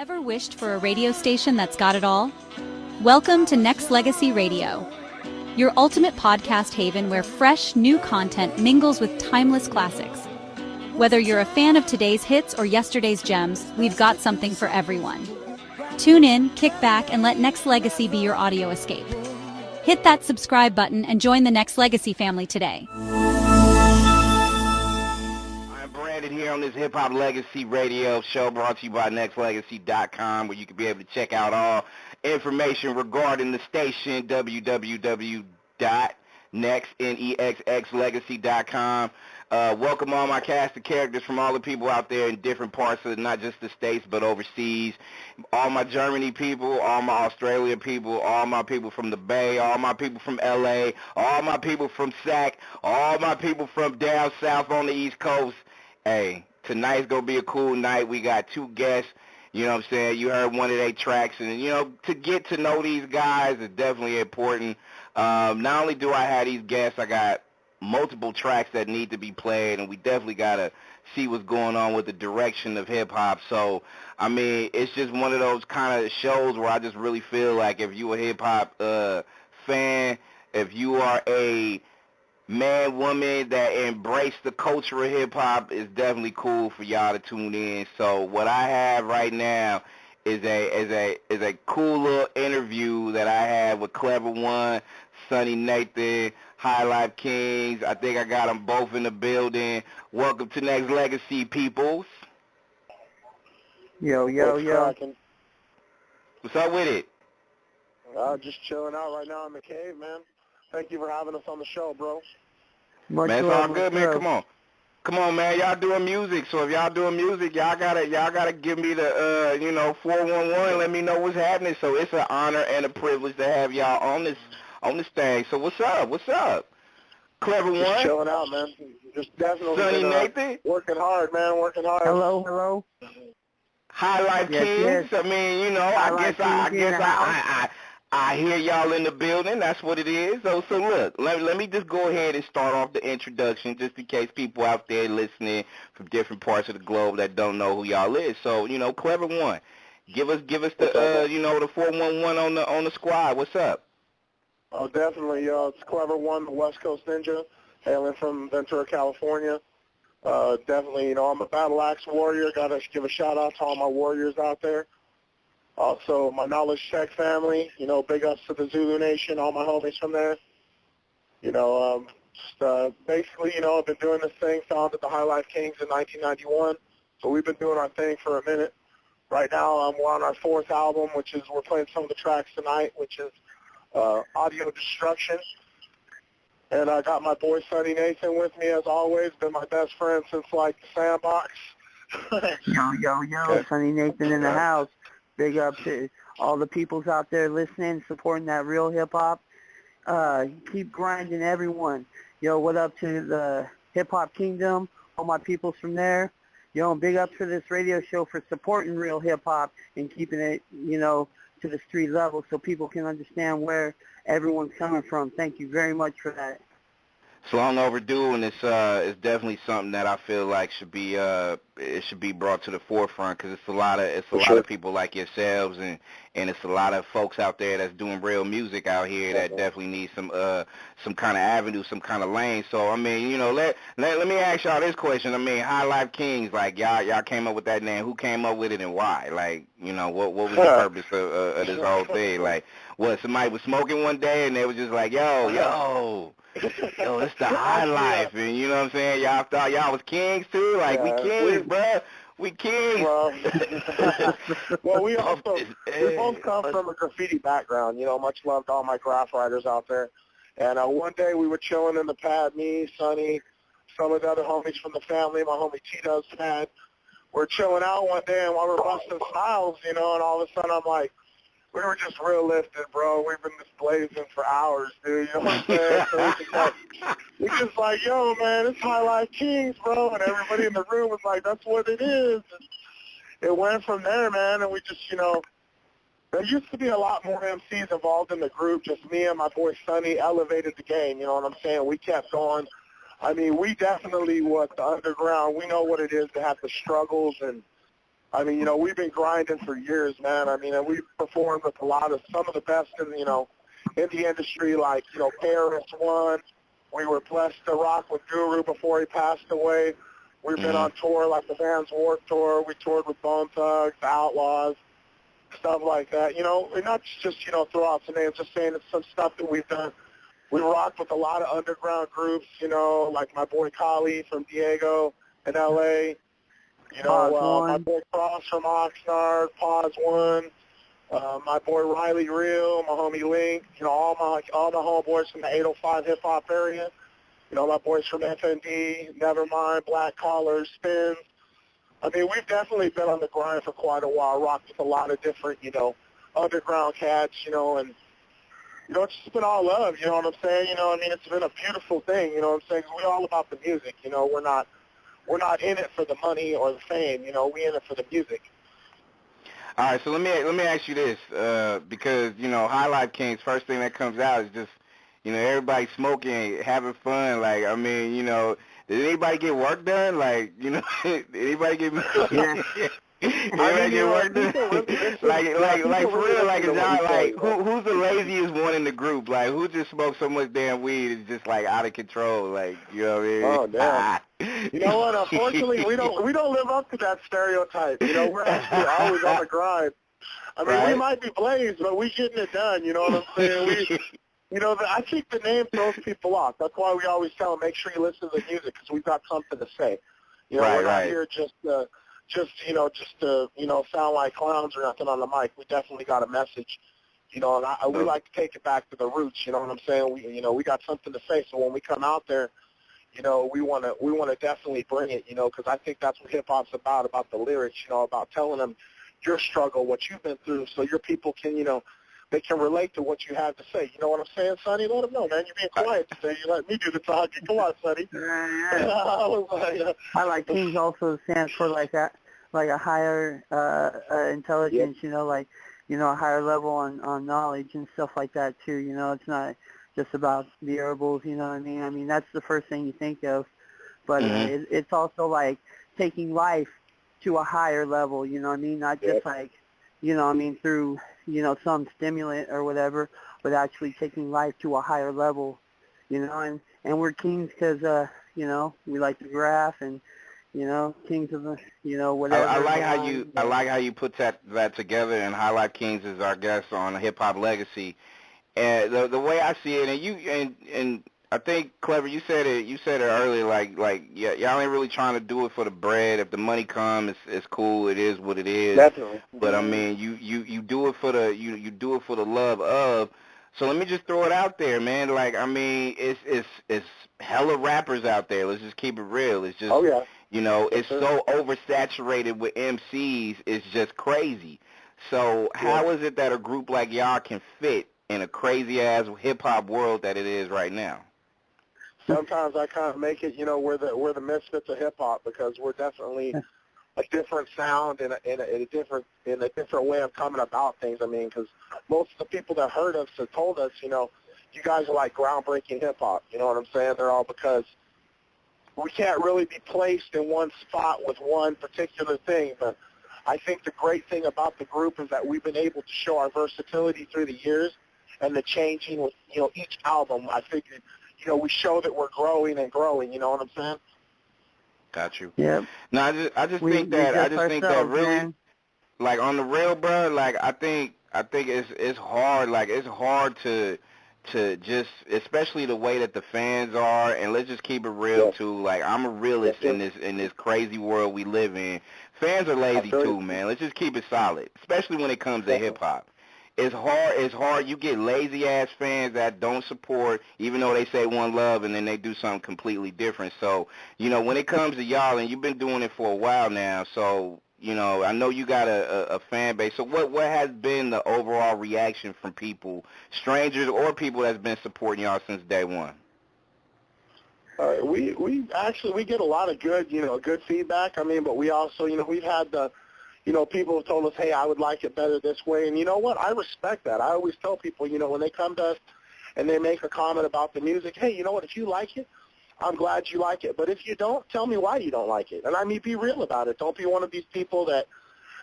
Ever wished for a radio station that's got it all? Welcome to Nexxlegacy Radio, your ultimate podcast haven where fresh, new content mingles with timeless classics. Whether you're a fan of today's hits or yesterday's gems, we've got something for everyone. Tune in, kick back, and let Nexxlegacy be your audio escape. Hit that subscribe button and join the Nexxlegacy family today. Iambranded here on this Hip Hop Legacy radio show brought to you by Nexxlegacy.com, where you can be able to check out all information regarding the station, www.nexxlegacy.com. Welcome all my cast of characters from all the people out there in different parts of not just the States but overseas. All my Germany people, all my Australia people, all my people from the Bay, all my people from LA, all my people from SAC, all my people from down south on the East Coast. Hey, tonight's going to be a cool night. We got two guests. You know what I'm saying? You heard one of their tracks. And, you know, to get to know these guys is definitely important. Not only do I have these guests, I got multiple tracks that need to be played, and we definitely got to see what's going on with the direction of hip-hop. So, I mean, it's just one of those kind of shows where I just really feel like if you a hip-hop fan, if you are a man, woman that embrace the culture of hip-hop, it's definitely cool for y'all to tune in. So what I have right now is a cool little interview that I had with Clever One, Sonny Nathan, HighLife Kingz. I think I got them both in the building. Welcome to Nexxlegacy, peoples. Yo. What's up with it? Just chilling out right now in the cave, man. Thank you for having us on the show, bro. Man, it's all good, man. Come on, man. Y'all doing music, so if y'all doing music, y'all gotta give me the 411. Let me know what's happening. So it's an honor and a privilege to have y'all on this thing. So what's up? Clever One. Just chilling out, man. Just definitely Sonny Nathan. Working hard, man. Working hard. Hello. HighLife Kingz. Yes. I mean, I hear y'all in the building. That's what it is. So look, let me just go ahead and start off the introduction just in case people out there listening from different parts of the globe that don't know who y'all is. So, Clever One, give us the the 411 on the squad. What's up? Oh, definitely. It's Clever One, the West Coast Ninja, hailing from Ventura, California. Definitely, I'm a battle axe warrior. Got to give a shout-out to all my warriors out there. Also, my Knowledge Tech family, big ups to the Zulu Nation, all my homies from there. Basically, I've been doing this thing, founded the HighLife Kingz in 1991. So we've been doing our thing for a minute. Right now, we're on our fourth album, we're playing some of the tracks tonight, which is Audio Destruction. And I got my boy Sonny Nathan with me, as always. Been my best friend since, the Sandbox. Yo, Sonny Nathan in the house. Big up to all the peoples out there listening, supporting that real hip-hop. Keep grinding, everyone. Yo, what up to the hip-hop kingdom, all my peoples from there. Yo, and big up to this radio show for supporting real hip-hop and keeping it, to the street level so people can understand where everyone's coming from. Thank you very much for that. It's long overdue, and it's definitely something that I feel like should be brought to the forefront, because it's a lot of people like yourselves, and it's a lot of folks out there that's doing real music out here that definitely need some kind of avenue, some kind of lane. So I mean, let me ask y'all this question. I mean, HighLife Kingz, y'all came up with that name. Who came up with it and why? What was the purpose of this whole thing? What, somebody was smoking one day and they was just like, yo, it's the HighLife, and you know what I'm saying? Y'all thought y'all was kings too? We kings, bro. We kings. Well, we both come from a graffiti background, much love to all my graph writers out there. And one day we were chilling in the pad, me, Sonny, some of the other homies from the family, my homie Tito's pad. We're chilling out one day, and while we're busting styles, and all of a sudden I'm like, we were just real lifted, bro. We've been just blazing for hours, dude. You know what I'm saying? So we just like, yo, man, it's HighLife Kingz, bro. And everybody in the room was like, that's what it is. And it went from there, man. And we just, there used to be a lot more MCs involved in the group. Just me and my boy Sonny elevated the game. You know what I'm saying? We kept going. I mean, we definitely, the underground, we know what it is to have the struggles and I mean, we've been grinding for years, man. I mean, and we've performed with some of the best in the industry, like, Paris won. We were blessed to rock with Guru before he passed away. We've been on tour, like the Vans Warped Tour. We toured with Bone Thugs, the Outlaws, stuff like that. And not just, throw out some names, just saying it's some stuff that we've done. We rocked with a lot of underground groups, like my boy Kali from Diego in L.A., my boy Cross from Oxnard, Pause One, my boy Riley Real, my homie Link, all the homeboys from the 805 hip-hop area. My boys from FND, Nevermind, Black Collars, Spins. I mean, we've definitely been on the grind for quite a while, rocked with a lot of different, underground cats, and, it's just been all love, you know what I'm saying? I mean, it's been a beautiful thing, you know what I'm saying? 'Cause we're all about the music, we're not in it for the money or the fame, we're in it for the music. All right, so let me ask you this, because, HighLife Kingz, first thing that comes out is just, everybody smoking, having fun. Like, I mean, did anybody get work done? Like, did anybody get anybody get work done? like for real, like, is y'all, like, who's the laziest one in the group? Like, who just smokes so much damn weed it's just, like, out of control? Like, you know what I mean? Oh, damn. You know what? Unfortunately, we don't live up to that stereotype. We're actually always on the grind. I mean, we might be blazed, but we getting it done. You know what I'm saying? I think the name throws people off. That's why we always tell them, make sure you listen to the music because we've got something to say. We're not here just to sound like clowns or nothing on the mic. We definitely got a message. And we like to take it back to the roots. You know what I'm saying? We got something to say. So when we come out there, we want to definitely bring it. Because I think that's what hip hop's about the lyrics. About telling them your struggle, what you've been through, so your people can, they can relate to what you have to say. You know what I'm saying, Sonny? Let them know, man. You're being quiet today. You let me do the talking. Come on, Sonny. HighLife Kingz also stands for like a higher intelligence. A higher level on knowledge and stuff like that too. It's not just about the herbals. You know what I mean? I mean that's the first thing you think of, but it's also like taking life to a higher level. You know what I mean? Not just like through some stimulant or whatever, but actually taking life to a higher level, and we're Kingz because, we like to graph and, Kingz of the, whatever. I like how you put that together, and HighLife Kingz is our guest on Hip Hop Legacy. And the way I see it, and I think, Clever, you said it earlier, y'all ain't really trying to do it for the bread. If the money comes, it's cool. It is what it is. Definitely. But I mean, you do it for the love of. So let me just throw it out there, man. Like, I mean, it's hella rappers out there. Let's just keep it real. It's just, it's so oversaturated with MCs. It's just crazy. So how is it that a group like y'all can fit in a crazy ass hip hop world that it is right now? Sometimes I kind of make it, we're the misfits of hip hop because we're definitely a different sound and a different way of coming about things. I mean, because most of the people that heard us have told us, you guys are like groundbreaking hip hop. You know what I'm saying? They're all because we can't really be placed in one spot with one particular thing. But I think the great thing about the group is that we've been able to show our versatility through the years and the changing with each album. I figured. We show that we're growing and growing. You know what I'm saying? Got you. Yeah. No, I just think that really, man. Like on the real, bro. Like I think it's hard. Like it's hard to just, especially the way that the fans are. And let's just keep it real too. Like I'm a realist in this crazy world we live in. Fans are lazy too, man. Let's just keep it solid, especially when it comes to hip hop. It's hard. You get lazy-ass fans that don't support, even though they say one love, and then they do something completely different. So, when it comes to y'all, and you've been doing it for a while now, so, I know you got a fan base. So what has been the overall reaction from people, strangers or people that's been supporting y'all since day one? We get a lot of good feedback. I mean, but we also, we've had people have told us, hey, I would like it better this way. And you know what? I respect that. I always tell people, when they come to us and they make a comment about the music, hey, you know what? If you like it, I'm glad you like it. But if you don't, tell me why you don't like it. And I mean, be real about it. Don't be one of these people that,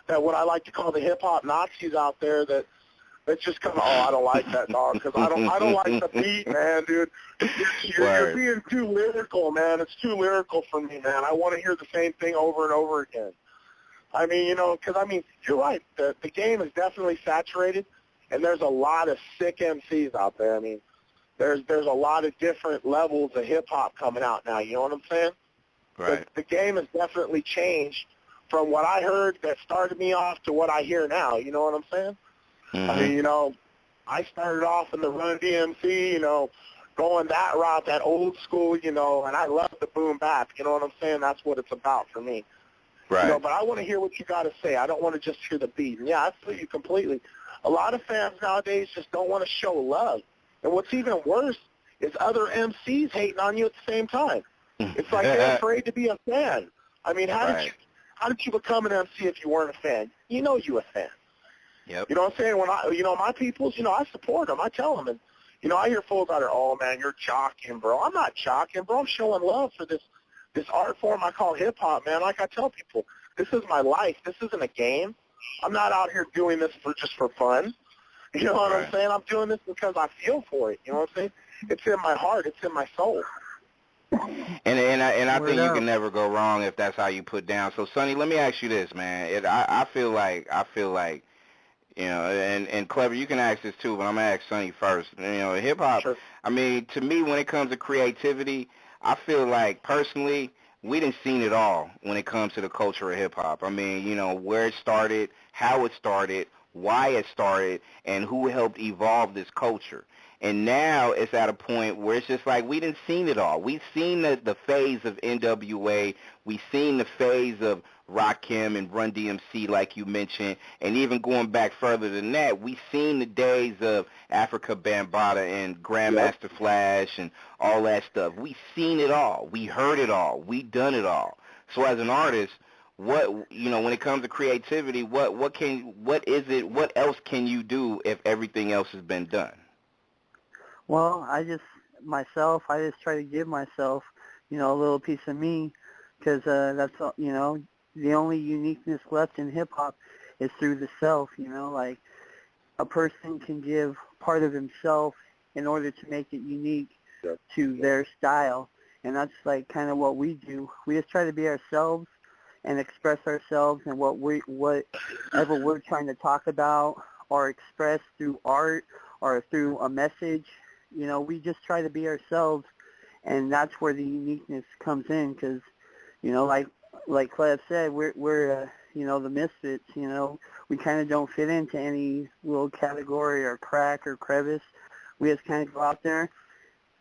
that what I like to call the hip-hop Nazis out there that just come, oh, I don't like that, dog, because I don't like the beat, man, dude. You're being too lyrical, man. It's too lyrical for me, man. I want to hear the same thing over and over again. I mean, you know, because, I mean, you're right. The game is definitely saturated, and there's a lot of sick MCs out there. I mean, there's a lot of different levels of hip-hop coming out now. You know what I'm saying? Right. The game has definitely changed from what I heard that started me off to what I hear now. You know what I'm saying? Mm-hmm. I mean, you know, I started off in the Run DMC, you know, going that route, that old school, you know, and I love the boom bap. You know what I'm saying? That's what it's about for me. Right. You know, but I want to hear what you got to say. I don't want to just hear the beat. And yeah, I feel you completely. A lot of fans nowadays just don't want to show love. And what's even worse is other MCs hating on you at the same time. It's like they're afraid to be a fan. I mean, how did you become an MC if you weren't a fan? You know you a fan. Yep. You know what I'm saying? When my peoples, you know, I support them. I tell them, and you know, I hear fools out there, oh man, you're jocking, bro. I'm not jocking, bro. I'm showing love for this art form I call hip hop, man. Like I tell people, this is my life. This isn't a game. I'm not out here doing this just for fun. You know what I'm saying? I'm doing this because I feel for it. You know what I'm saying? It's in my heart. It's in my soul. And I think you can never go wrong if that's how you put down. So, Sonny, let me ask you this, man. I feel like, you know, and Clever, you can ask this too, but I'm going to ask Sonny first. You know, hip-hop, sure. I mean, to me, when it comes to creativity, I feel like, personally, we done seen it all when it comes to the culture of hip-hop. I mean, you know, where it started, how it started, why it started, and who helped evolve this culture. And now it's at a point where it's just like we done seen it all. We've seen the phase of NWA. We've seen the phase of Rakim and Run DMC, like you mentioned. And even going back further than that, we've seen the days of Africa Bambaataa and Grandmaster Flash and all that stuff. We've seen it all. We heard it all. We done it all. So as an artist, what, you know, when it comes to creativity, what else can you do if everything else has been done? Well, I just try to give myself, you know, a little piece of me, because that's, you know, the only uniqueness left in hip-hop is through the self, you know, like a person can give part of himself in order to make it unique to their style, and that's like kind of what we do. We just try to be ourselves and express ourselves and whatever we're trying to talk about or express through art or through a message. You know, we just try to be ourselves, and that's where the uniqueness comes in. Because, you know, like Clef said, we're you know, the misfits. You know, we kind of don't fit into any little category or crack or crevice. We just kind of go out there,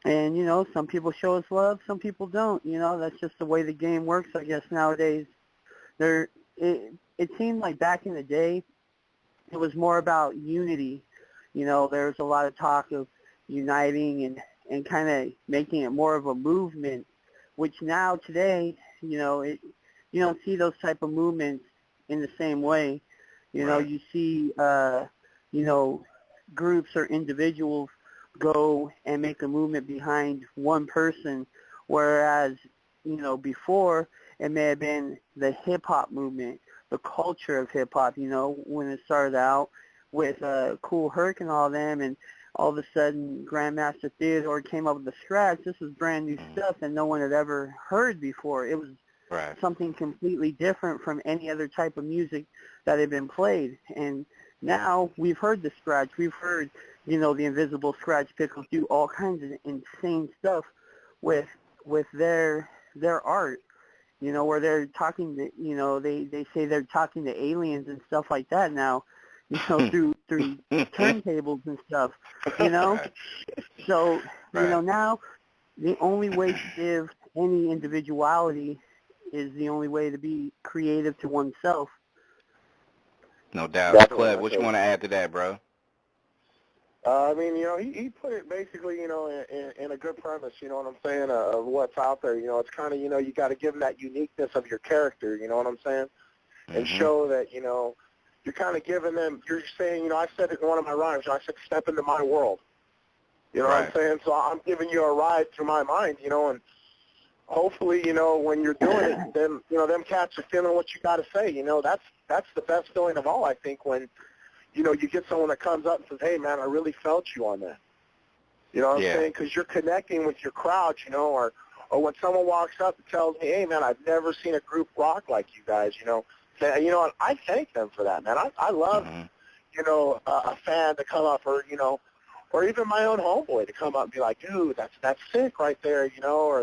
and you know, some people show us love, some people don't. You know, that's just the way the game works, I guess, nowadays. It seemed like back in the day, it was more about unity. You know, there was a lot of talk of uniting and kind of making it more of a movement, which now today, you know, you don't see those type of movements in the same way. You know, you see, you know, groups or individuals go and make a movement behind one person, whereas, you know, before it may have been the hip-hop movement, the culture of hip-hop, you know, when it started out with Kool Herc and all them, and all of a sudden Grandmaster Theodore came up with the scratch. This was brand new stuff that no one had ever heard before. It was something completely different from any other type of music that had been played. And now we've heard the scratch. We've heard, you know, the Invisible Scratch Pickles do all kinds of insane stuff with their art. You know, where they're talking to, you know, they say they're talking to aliens and stuff like that now. You know, through turntables and stuff, you know. So, you know, now the only way to give any individuality is the only way to be creative to oneself. No doubt. Clef, what you want to add to that, bro? I mean, you know, he put it basically, you know, in a good premise, you know what I'm saying, of what's out there. You know, it's kind of, you know, you got to give them that uniqueness of your character, you know what I'm saying, and show that, you know, you're kind of giving them, you're saying, you know, I said it in one of my rhymes, I said, step into my world. You know what I'm saying? So I'm giving you a ride through my mind, you know, and hopefully, you know, when you're doing it, then, you know, them cats are feeling what you got to say. You know, that's the best feeling of all, I think, when, you know, you get someone that comes up and says, hey, man, I really felt you on that. You know what I'm saying? Because you're connecting with your crowd, you know, or when someone walks up and tells me, hey, man, I've never seen a group rock like you guys, you know. You know, I thank them for that, man. I love, you know, a fan to come up, or, you know, or even my own homeboy to come up and be like, dude, that's sick right there, you know, or,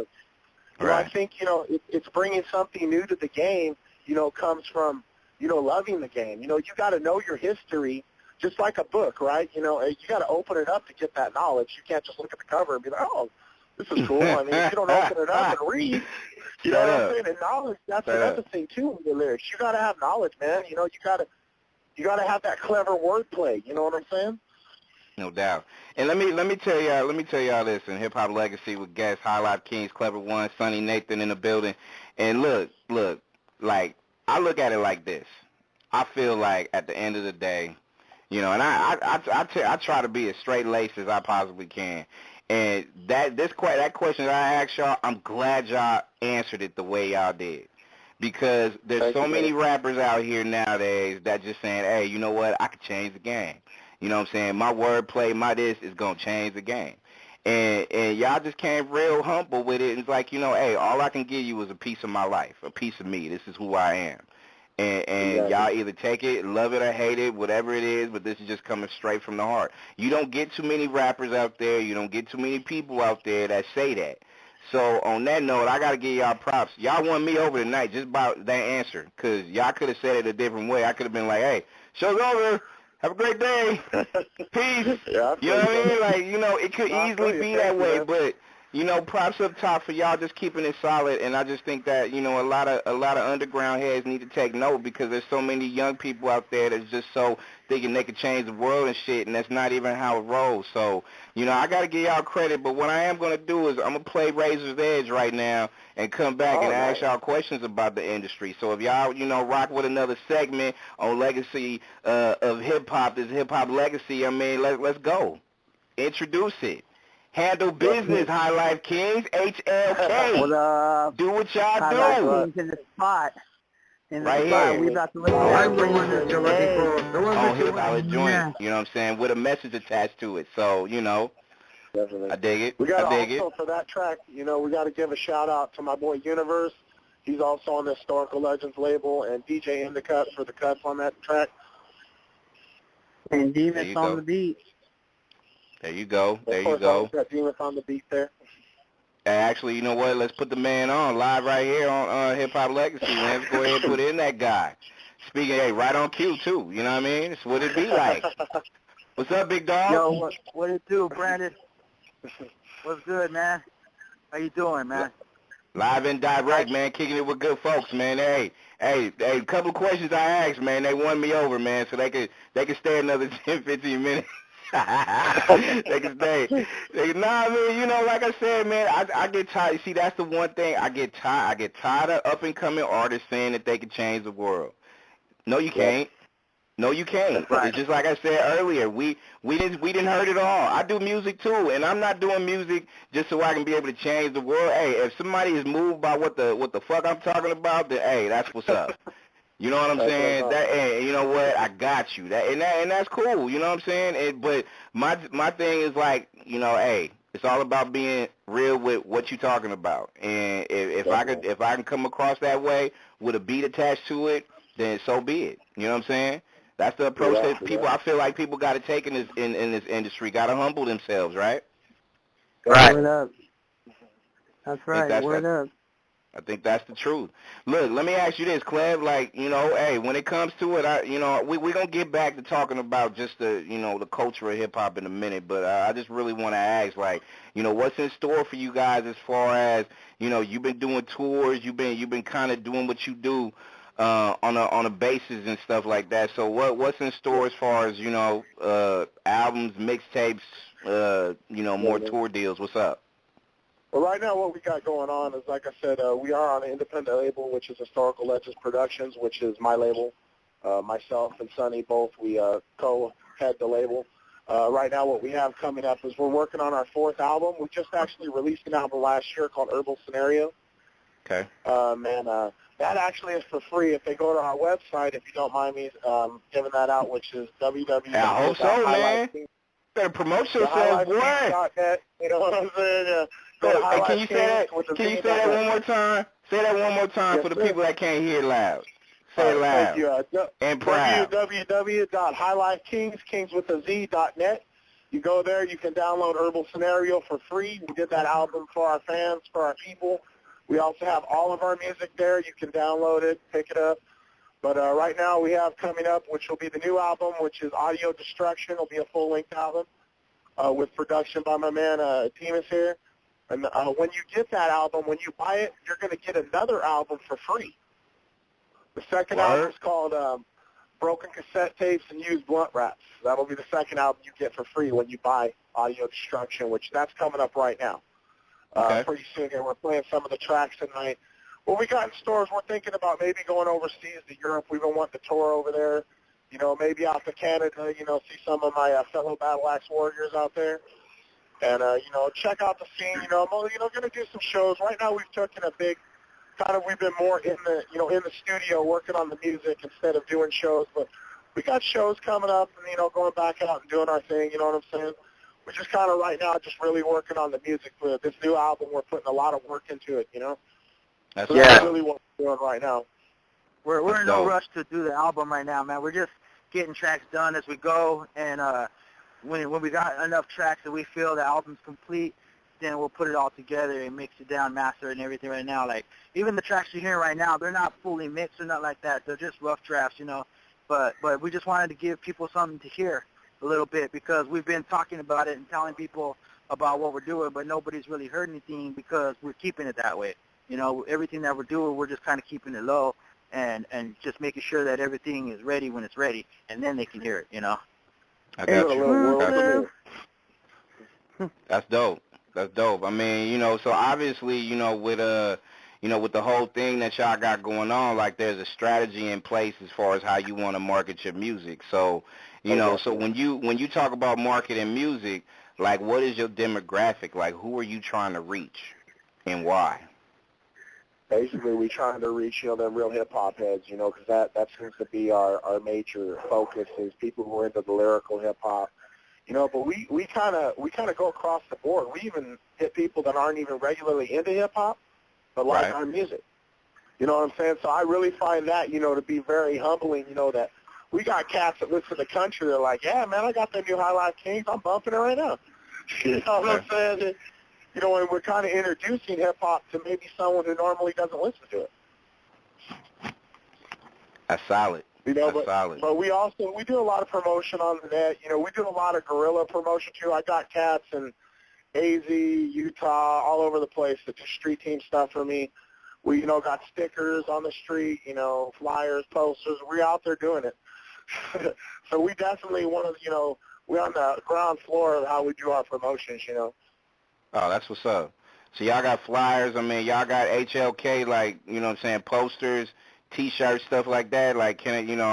you know, I think, you know, it's bringing something new to the game, you know, comes from, you know, loving the game. You know, you got to know your history, just like a book, right? You know, you got to open it up to get that knowledge. You can't just look at the cover and be like, oh, this is cool. I mean, if you don't open it up and read, you know what I'm saying? And knowledge, that's another thing, too, with your lyrics. You got to have knowledge, man. You know, you got to have that clever wordplay. You know what I'm saying? No doubt. And let me tell y'all this, in Hip Hop Legacy with guests HighLife, Kingz, Clever One, Sonny, Nathan in the building. And look, like, I look at it like this. I feel like at the end of the day, you know, and I try to be as straight-laced as I possibly can. And that question that I asked y'all, I'm glad y'all answered it the way y'all did. Because there's so many rappers out here nowadays that just saying, hey, you know what, I could change the game. You know what I'm saying? My wordplay, my this is going to change the game. And y'all just came real humble with it. It's like, you know, hey, all I can give you is a piece of my life, a piece of me. This is who I am. And y'all either take it, love it, or hate it, whatever it is, but this is just coming straight from the heart. You don't get too many rappers out there. You don't get too many people out there that say that. So on that note, I got to give y'all props. Y'all won me over tonight just about that answer, because y'all could have said it a different way. I could have been like, hey, show's over. Have a great day. Peace. Yeah, you know what I mean? Like, you know, it could easily be that way, but, you know, props up top for y'all just keeping it solid. And I just think that, you know, a lot of underground heads need to take note, because there's so many young people out there that's just so thinking they could change the world and shit, and that's not even how it rolls. So, you know, I got to give y'all credit, but what I am going to do is I'm going to play Razor's Edge right now and come back and ask y'all questions about the industry. So if y'all, you know, rock with another segment on Legacy of Hip-Hop, this Hip-Hop Legacy, I mean, let's go. Introduce it. Handle business, HighLife Kingz, HLK. What up? Do what y'all do. HighLife Kingz in the spot. Right here. We about to listen to I'm the one that you're looking for. The one that you're looking for. Joint, you know what I'm saying, with a message attached to it. So, you know, definitely. I dig it. We got also for that track, you know, we got to give a shout out to my boy Universe. He's also on the Historical Legends label, and DJ Indicut for the cuts on that track. And Demus on the beat. There you go. There you go. Got Demus on the beat there. Hey, actually, you know what? Let's put the man on live right here on Hip Hop Legacy. Let's go ahead and put in that guy. Speaking, hey, right on cue too. You know what I mean? It's what it be like. What's up, big dog? Yo, what it do, Brandon? What's good, man? How you doing, man? Live and direct, man. Kicking it with good folks, man. Hey, a couple of questions I asked, man. They won me over, man. So they could stay another 10, 15 minutes. They can stay. I mean, you know, like I said, man, I get tired. See, that's the one thing I get tired. I get tired of up and coming artists saying that they can change the world. No, you can't. No, you can't. Right. It's just like I said earlier. We didn't heard it all. I do music too, and I'm not doing music just so I can be able to change the world. Hey, if somebody is moved by what the fuck I'm talking about, then hey, that's what's up. You know what I'm saying? That, and you know what? I got you. And that's cool. You know what I'm saying? But my thing is like, you know, hey, it's all about being real with what you're talking about. And if I can come across that way with a beat attached to it, then so be it. You know what I'm saying? That's the approach that people. I feel like people got to take in this industry. Got to humble themselves, right? Right. Word up. That's right. Word up. I think that's the truth. Look, let me ask you this, Cleb. Like, you know, hey, when it comes to it, we're going to get back to talking about just the, you know, the culture of hip-hop in a minute, but I just really want to ask, like, you know, what's in store for you guys as far as, you know, you've been doing tours, you've been kind of doing what you do on a basis and stuff like that. So what's in store as far as, you know, albums, mixtapes, you know, more tour deals? What's up? Well, right now what we got going on is, like I said, we are on an independent label, which is Historical Legends Productions, which is my label. Myself and Sonny both, we co-head the label. Right now what we have coming up is we're working on our 4th album. We just actually released an album last year called Herbal Scenario. Okay. That actually is for free if they go to our website, if you don't mind me giving that out, which is www. I hope so, man. Better promote yourself, boy. You know what I'm saying? Hey, can you say that one more time? Say that one more time for the people that can't hear loud. Say it loud. Thank you. And proud. www.HighLifeKingz, Kingz with a Z.net. You go there, you can download Herbal Scenario for free. We did that album for our fans, for our people. We also have all of our music there. You can download it, pick it up. But right now we have coming up, which will be the new album, which is Audio Destruction. It'll be a full-length album with production by my man Demas here. And when you get that album, when you buy it, you're going to get another album for free. The second album is called Broken Cassette Tapes and Used Blunt Wraps. That'll be the second album you get for free when you buy Audio Destruction, which that's coming up right now. Pretty soon here. We're playing some of the tracks tonight. What we got in stores, we're thinking about maybe going overseas to Europe. We've been wanting to tour over there. You know, maybe out to Canada, you know, see some of my fellow Battle Axe warriors out there. And, you know, check out the scene. You know, I'm, you know, going to do some shows. Right now we've taken a big, we've been more in the, you know, in the studio working on the music instead of doing shows. But we got shows coming up and, you know, going back out and doing our thing, you know what I'm saying? We're just kind of right now just really working on the music for this new album. We're putting a lot of work into it, you know? That's really what we're doing right now. We're in no rush to do the album right now, man. We're just getting tracks done as we go, and when we got enough tracks that we feel the album's complete, then we'll put it all together and mix it down, master it, and everything right now. Like, even the tracks you're hearing right now, they're not fully mixed or nothing like that. They're just rough drafts, you know? But we just wanted to give people something to hear a little bit, because we've been talking about it and telling people about what we're doing, but nobody's really heard anything because we're keeping it that way. You know, everything that we're doing, we're just kind of keeping it low and just making sure that everything is ready when it's ready, and then they can hear it, you know. I got you. That's dope. That's dope. I mean, you know, so obviously, you know, with the whole thing that y'all got going on, like, there's a strategy in place as far as how you want to market your music. So, you know, so when you talk about marketing music, like, what is your demographic? Like, who are you trying to reach and why? Basically, we're trying to reach, you know, them real hip-hop heads, you know, because that seems to be our major focus is people who are into the lyrical hip-hop, you know, but we kind of go across the board. We even hit people that aren't even regularly into hip-hop, but like our music. You know what I'm saying? So I really find that, you know, to be very humbling, you know, that we got cats that listen to the country. They're like, yeah, man, I got that new HighLife Kingz. I'm bumping it right now. You know what I'm saying? You know, and we're kind of introducing hip-hop to maybe someone who normally doesn't listen to it. That's solid. You know, That's solid. But we do a lot of promotion on the net. You know, we do a lot of guerrilla promotion, too. I got cats in AZ, Utah, all over the place that do street team stuff for me. We, you know, got stickers on the street, you know, flyers, posters. We're out there doing it. So we definitely want to, you know, we're on the ground floor of how we do our promotions, you know. Oh, that's what's up. So y'all got flyers. I mean, y'all got HLK, like, you know what I'm saying, posters, T-shirts, stuff like that. Like, can I, you know,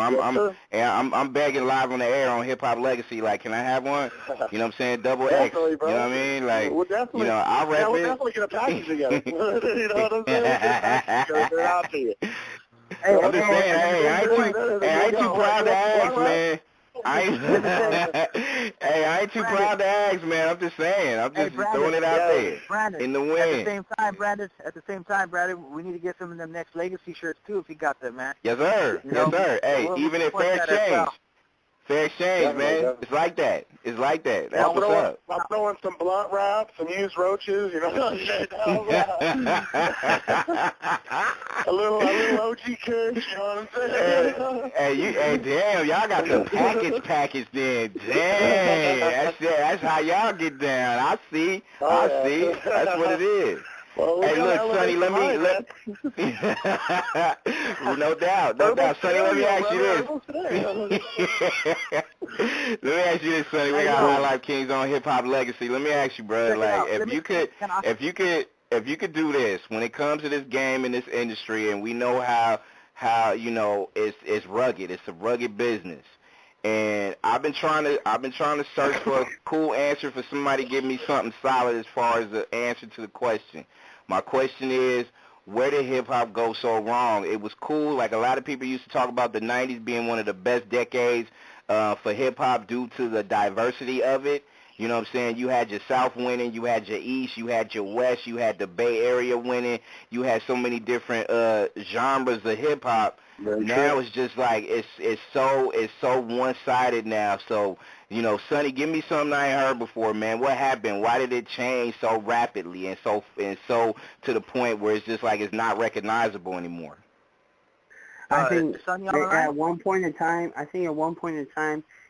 I'm begging live on the air on Hip Hop Legacy. Like, can I have one? You know what I'm saying? Double X. Bro. You know what I mean? Like, we'll definitely, you know, I'll rep we'll definitely get a package together. You know what I'm saying? We'll get a package together. Get it out to you. Hey, I'm just saying, I ain't too proud to ask, man. I ain't too proud to ask, man. I'm just saying. I'm just throwing it out there. Brandon, in the wind. At the same time, Brandon, we need to get some of them Nexxlegacy shirts, too, if you got them, man. Yes, sir. Yes, sir. Hey, even if fair exchange. Fair exchange, man. It's like that. It's like that. That's what's up. I'm throwing some blunt wraps, some used roaches, you know. a little OG kush, you know what I'm saying? Hey, damn, y'all got the package then. Dang, that's how y'all get down. I see. That's what it is. Well, hey, look, Sonny, let no doubt, Sonny, let me ask you this. Let me ask you this, Sonny. We got HighLife Kingz on Hip Hop Legacy. Let me ask you, bro, like, if you could do this when it comes to this game in this industry, and we know how you know it's rugged. It's a rugged business. And I've been trying to search for a cool answer for somebody to give me something solid as far as the answer to the question. My question is, where did hip-hop go so wrong? It was cool. Like, a lot of people used to talk about the 90s being one of the best decades for hip-hop due to the diversity of it. You know what I'm saying? You had your South winning, you had your East, you had your West, you had the Bay Area winning. You had so many different genres of hip-hop. Now it's just like it's so one-sided now. So, you know, Sonny, give me something I ain't heard before, man. What happened? Why did it change so rapidly and so to the point where it's just like it's not recognizable anymore? I think at one point in time,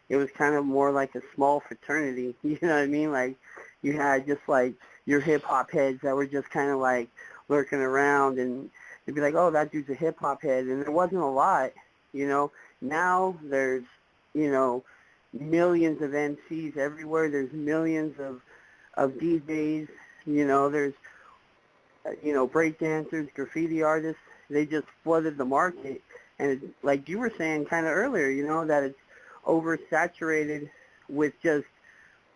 it was kind of more like a small fraternity. You know what I mean? Like, you had just like your hip hop heads that were just kind of like lurking around, and they'd be like, "Oh, that dude's a hip hop head," and there wasn't a lot. You know, now there's, you know, millions of MCs everywhere. There's millions of DJs. You know, there's, you know, breakdancers, graffiti artists. They just flooded the market, and it's, like you were saying kind of earlier, you know, that it's oversaturated with just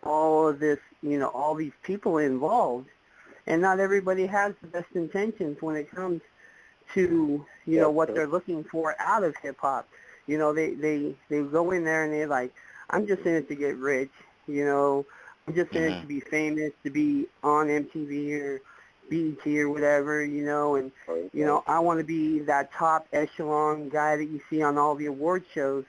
all of this, you know, all these people involved, and not everybody has the best intentions when it comes to, you know, what they're looking for out of hip hop. You know, they go in there and they're like, I'm just in it to get rich, you know, I'm just in it to be famous, to be on MTV or BET or whatever, you know, and, you know, I want to be that top echelon guy that you see on all the award shows.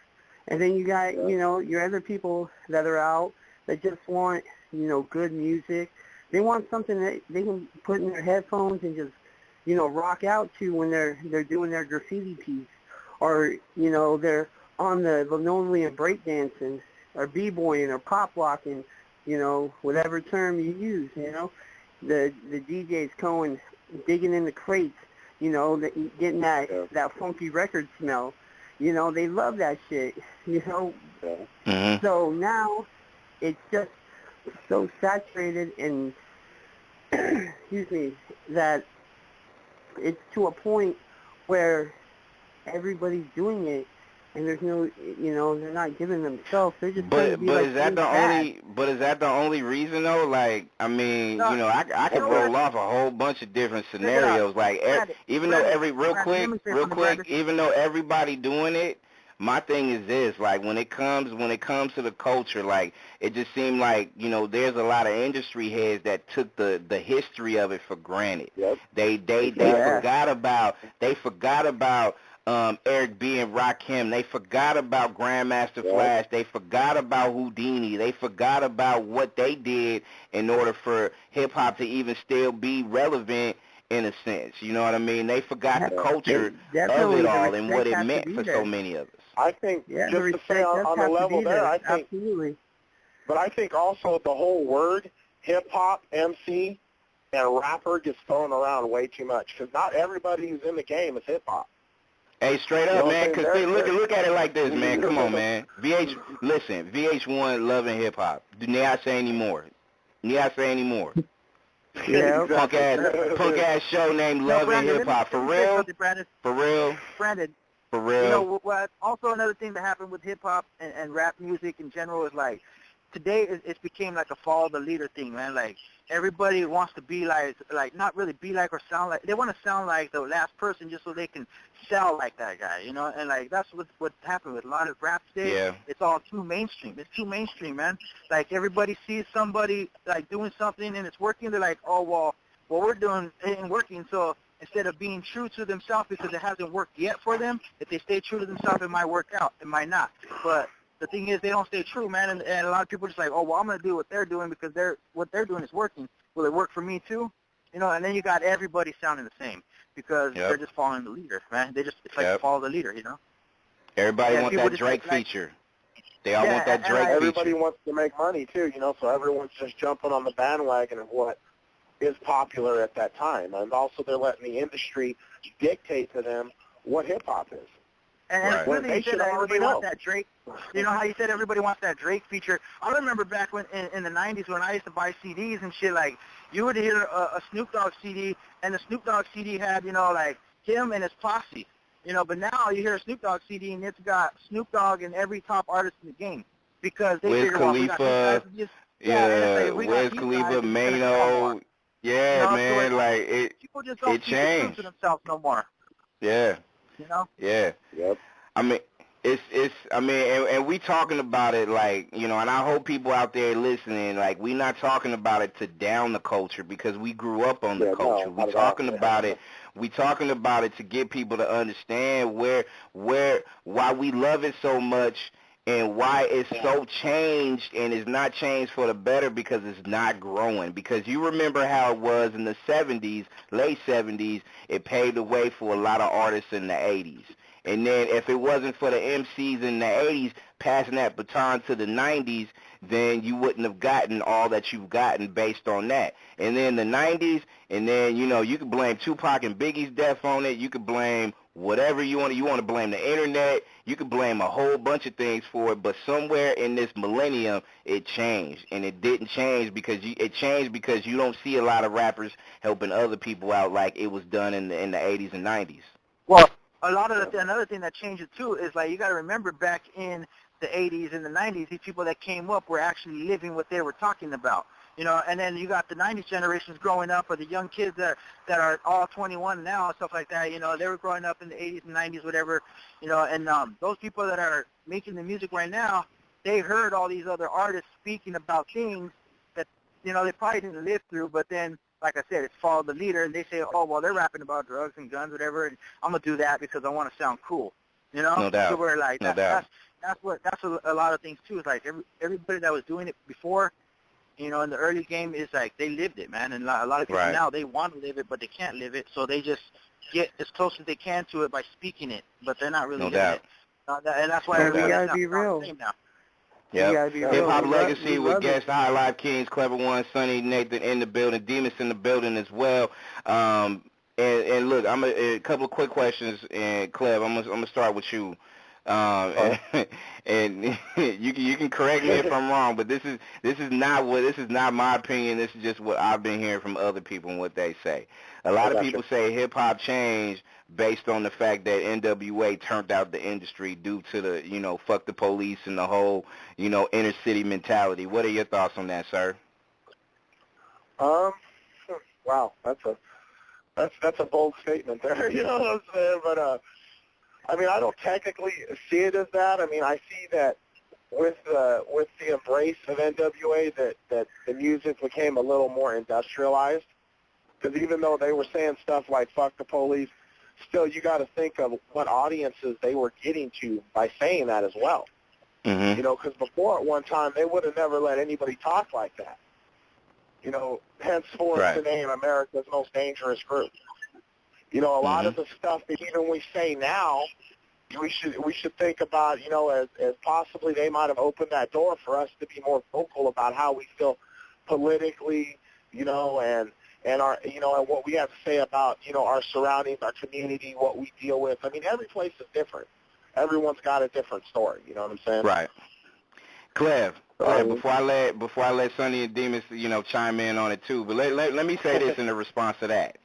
And then you got, you know, your other people that are out that just want, you know, good music. They want something that they can put in their headphones and just, you know, rock out to when they're doing their graffiti piece, or, you know, they're on the linoleum breakdancing or b-boying or pop locking, you know, whatever term you use, you know. The DJ's going, digging in the crates, you know, getting that funky record smell. You know, they love that shit, you know. So now it's just so saturated and, excuse me, that it's to a point where everybody's doing it, and there's no, you know, they're not giving themselves. They're just trying to be like, is that the only reason though? Like, I mean, you know, I could roll off a whole bunch of different scenarios. Like, even though even though everybody doing it, my thing is this: like, when it comes to the culture, like, it just seemed like, you know, there's a lot of industry heads that took the history of it for granted. They forgot about Eric B. and Rakim. They forgot about Grandmaster Flash. They forgot about Houdini. They forgot about what they did in order for hip-hop to even still be relevant in a sense. You know what I mean? They forgot the culture of it all and what it meant for so many of us. I think, just to say on the level there, I think, absolutely. But I think also the whole word hip-hop, MC, and rapper gets thrown around way too much, because not everybody who's in the game is hip-hop. Hey, straight up, man, because look at it like this, man. Come on, man. VH1 loving hip-hop. Need I say any more? Yeah. Punk ass show named Loving Hip-Hop. For real? Brandon. For real. You know, what? Also, another thing that happened with hip-hop and rap music in general is, like, today it became like a follow the leader thing, man. Like, everybody wants to be like not really be like or sound like. They want to sound like the last person just so they can sell like that guy, you know. And like that's what happened with a lot of rap today. Yeah. It's all too mainstream. It's too mainstream, man. Like, everybody sees somebody like doing something and it's working. They're like, oh well, what we're doing ain't working. So instead of being true to themselves because it hasn't worked yet for them, if they stay true to themselves, it might work out. It might not. But the thing is, they don't stay true, man, and a lot of people are just like, oh, well, I'm going to do what they're doing because what they're doing is working. Will it work for me too? You know, and then you got everybody sounding the same because they're just following the leader, man. It's like follow the leader, you know? Everybody wants that Drake feature. They all want that Drake feature. Everybody wants to make money too, you know, so everyone's just jumping on the bandwagon of what is popular at that time. And also they're letting the industry dictate to them what hip-hop is. And really, you said everybody wants that Drake. You know how you said everybody wants that Drake feature? I remember back when in the 90s when I used to buy CDs and shit, like, you would hear a Snoop Dogg CD, and the Snoop Dogg CD had, you know, like, him and his posse. You know, but now you hear a Snoop Dogg CD, and it's got Snoop Dogg and every top artist in the game. Because they Wiz figure, well, we got these guys. Wiz Khalifa, Mano, Yeah, you know, man, so like people just don't it keep it true changed. to themselves no more. Yeah. You know? Yeah. Yep. I mean, it's I mean, and we talking about it like, you know, and I hope people out there listening, like, we not talking about it to down the culture because we grew up on the culture. No, We talking about it. We talking about it to get people to understand why we love it so much and why it's so changed, and it's not changed for the better because it's not growing. Because you remember how it was in the 70s, late 70s, it paved the way for a lot of artists in the 80s. And then if it wasn't for the MCs in the 80s passing that baton to the 90s, then you wouldn't have gotten all that you've gotten based on that. And then the 90s, and then, you know, you could blame Tupac and Biggie's death on it. You could blame whatever you want. You want to blame the internet. You could blame a whole bunch of things for it. But somewhere in this millennium, it changed. And it didn't change because it changed because you don't see a lot of rappers helping other people out like it was done in the 80s and 90s. Well, a lot of another thing that changed it too is, like, you got to remember back in the 80s and the 90s, these people that came up were actually living what they were talking about. You know, and then you got the 90s generations growing up, or the young kids that are all 21 now and stuff like that. You know, they were growing up in the 80s and 90s, whatever. You know, and those people that are making the music right now, they heard all these other artists speaking about things that, you know, they probably didn't live through, but then, like I said, it's follow the leader, and they say, oh, well, they're rapping about drugs and guns, whatever, and I'm going to do that because I want to sound cool, you know? No doubt. So we're like, No doubt. that's a lot of things, too. It's like everybody that was doing it before, you know, in the early game is like they lived it, man, and a lot of people now, they want to live it, but they can't live it, so they just get as close as they can to it by speaking it, but they're not really living it. And that's why everybody's gotta be real. the same now. Yep. Hip-Hop Legacy with guest HighLife, Kingz, Clever One, Sonny, Nathan in the building, Demas in the building as well. And look, I'm a couple of quick questions, and Clev, I'm gonna start with you. And you can correct me if I'm wrong, but this is not my opinion. This is just what I've been hearing from other people and what they say. A lot of people say hip hop changed based on the fact that NWA turned out the industry due to the, you know, fuck the police and the whole, you know, inner city mentality. What are your thoughts on that, sir? Wow, that's a bold statement there. You know what I'm saying? But I mean, I don't technically see it as that. I mean, I see that with the embrace of NWA that the music became a little more industrialized. Because even though they were saying stuff like "fuck the police," still you got to think of what audiences they were getting to by saying that as well. Mm-hmm. You know, because before at one time they would have never let anybody talk like that. You know, henceforth the name America's Most Dangerous Group. You know, a lot of the stuff that even we say now, we should think about, you know, as possibly they might have opened that door for us to be more vocal about how we feel politically, you know, and our, you know, and what we have to say about, you know, our surroundings, our community, what we deal with. I mean, every place is different. Everyone's got a different story. You know what I'm saying? Right. Clev, before I let Sonny and Demas, you know, chime in on it too, but let me say this in the response to that.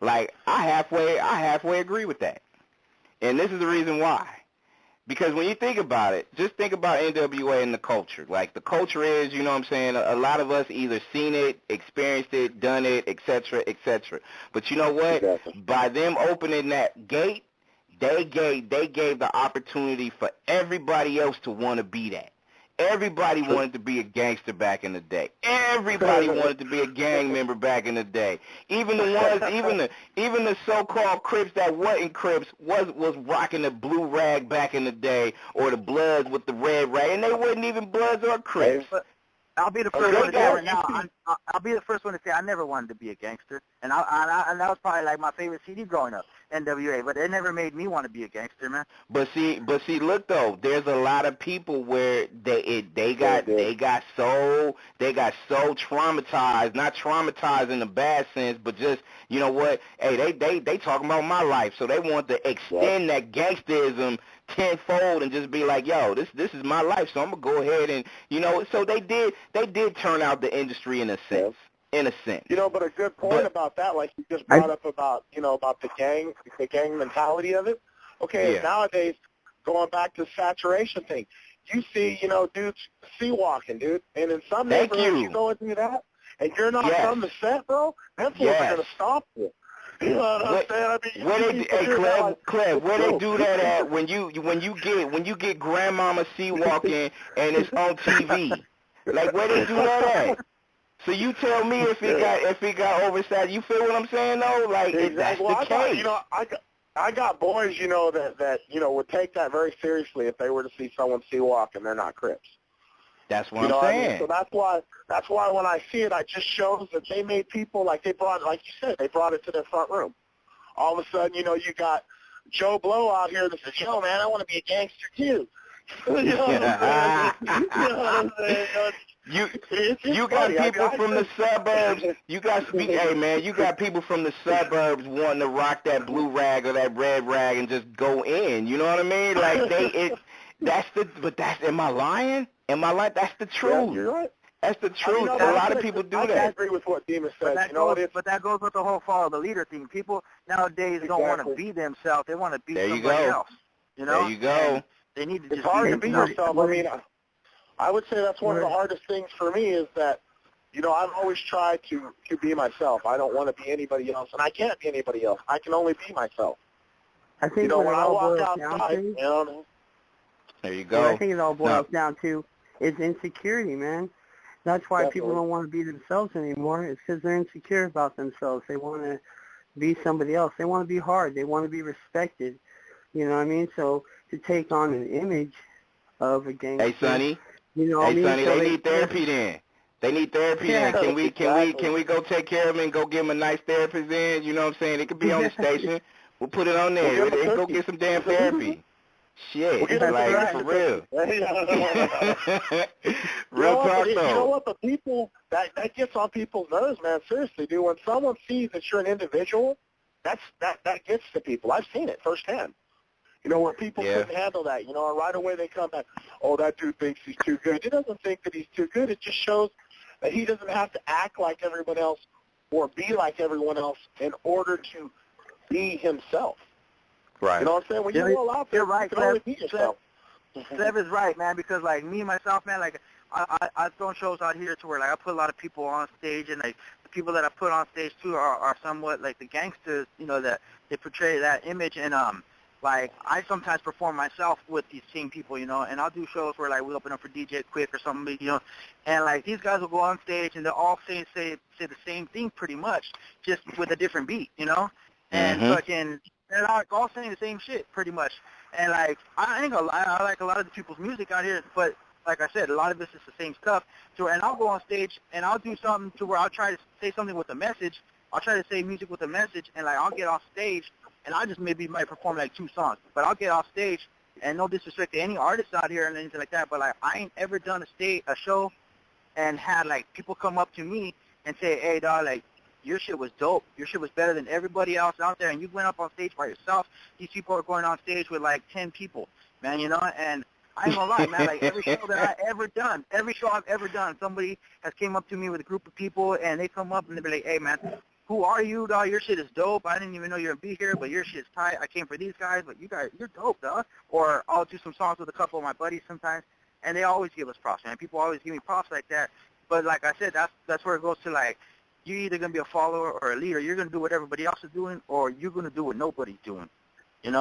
Like, I halfway agree with that. And this is the reason why. Because when you think about it, just think about NWA and the culture. Like, the culture is, you know what I'm saying, a lot of us either seen it, experienced it, done it, et cetera, et cetera. But you know what? Exactly. By them opening that gate, they gave the opportunity for everybody else to want to be that. Everybody wanted to be a gangster back in the day. Everybody wanted to be a gang member back in the day. Even the ones, even the so-called Crips that wasn't Crips was rocking the blue rag back in the day, or the Bloods with the red rag, and they wasn't even Bloods or Crips. I'll be the first one to say right now. I'll be the first one to say I never wanted to be a gangster, and that was probably like my favorite CD growing up, NWA. But it never made me want to be a gangster, man. But see, look though, there's a lot of people where they got so traumatized, not traumatized in a bad sense, but just, you know what? Hey, they talking about my life, so they want to extend that gangsterism tenfold and just be like, yo, this is my life, so I'm gonna go ahead and, you know. So they did turn out the industry in a sense. In a sense. You know, but a good point about that, like you just brought up about, you know, about the gang mentality of it. Okay, nowadays, going back to the saturation thing, you see, you know, dudes sea walking, dude, and in some neighborhoods you go and do that, and you're not from the set, bro, them fools are going to stop you. You know what I'm saying? I mean, where they do that at when you get Grandmama C walking and it's on TV? Like, where they do that at? So you tell me if it got oversized. You feel what I'm saying though? Like, that's the case. I got boys, that would take that very seriously if they were to see someone C walk and they're not Crips. That's what I'm saying. I mean? So that's why when I see it, it just shows that they made people, like they brought, like you said, they brought it to their front room. All of a sudden, you got Joe Blow out here that says, yo, man, I want to be a gangster too. You know what I'm saying? You got people from the suburbs. You got people from the suburbs wanting to rock that blue rag or that red rag and just go in. You know what I mean? Like am I lying? Am I lying? That's the truth. Yeah, you're right. That's the truth. A lot of people do that. I agree with what Demus said. But that goes with the whole follow the leader thing. People nowadays don't want to be themselves. They want to be somebody else. You know? There you go. And they need to it's hard to be yourself. I mean, I would say that's one of the hardest things for me is that, I've always tried to be myself. I don't want to be anybody else, and I can't be anybody else. I can only be myself. I think when I walk outside, there you go. I think it all boils down to is insecurity, man. That's why people don't want to be themselves anymore. It's because they're insecure about themselves. They want to be somebody else. They want to be hard. They want to be respected. You know what I mean? So to take on an image of a gangster. Hey, Sonny. Sonny, they need therapy then. They need therapy then. Can we go take care of them and go give them a nice therapist then? You know what I'm saying? It could be on the station. We'll put it on there. Go get some damn therapy. Shit, like, for real. Real talk, though. You know what? The people, that gets on people's nerves, man. Seriously, dude. When someone sees that you're an individual, that gets to people. I've seen it firsthand. Where people couldn't handle that. And right away they come back, oh, that dude thinks he's too good. He doesn't think that he's too good. It just shows that he doesn't have to act like everyone else or be like everyone else in order to be himself. Right. You know what I'm saying? When you go out there, you're right, you can always be yourself. Sev is right, man, because, like, me, myself, man, like, I've thrown shows out here to where, like, I put a lot of people on stage, and, like, the people that I put on stage, too, are somewhat, like, the gangsters, that they portray that image, and, like, I sometimes perform myself with these same people, and I'll do shows where, like, we open up for DJ Quick or something, and, like, these guys will go on stage, and they'll all say the same thing pretty much, just with a different beat, and fucking... They're all saying the same shit, pretty much. And, like, I ain't gonna lie, I like a lot of the people's music out here, but, like I said, a lot of this is the same stuff. And I'll go on stage, and I'll do something to where I'll try to say something with a message. I'll try to say music with a message, and, like, I'll get off stage, and I just might perform, like, 2 songs. But I'll get off stage, and no disrespect to any artists out here and anything like that, but, like, I ain't ever done a show and had, like, people come up to me and say, hey, dog, like, your shit was dope. Your shit was better than everybody else out there, and you went up on stage by yourself. These people are going on stage with, like, 10 people, man, and I ain't gonna lie, man, like, every show that every show I've ever done, somebody has came up to me with a group of people, and they come up, and they be like, hey, man, who are you, dog? Your shit is dope. I didn't even know you were going to be here, but your shit's tight. I came for these guys, but you're dope, dog. Or I'll do some songs with a couple of my buddies sometimes, and they always give us props, man. People always give me props like that. But like I said, that's where it goes to, like, you're either going to be a follower or a leader. You're going to do what everybody else is doing, or you're going to do what nobody's doing. And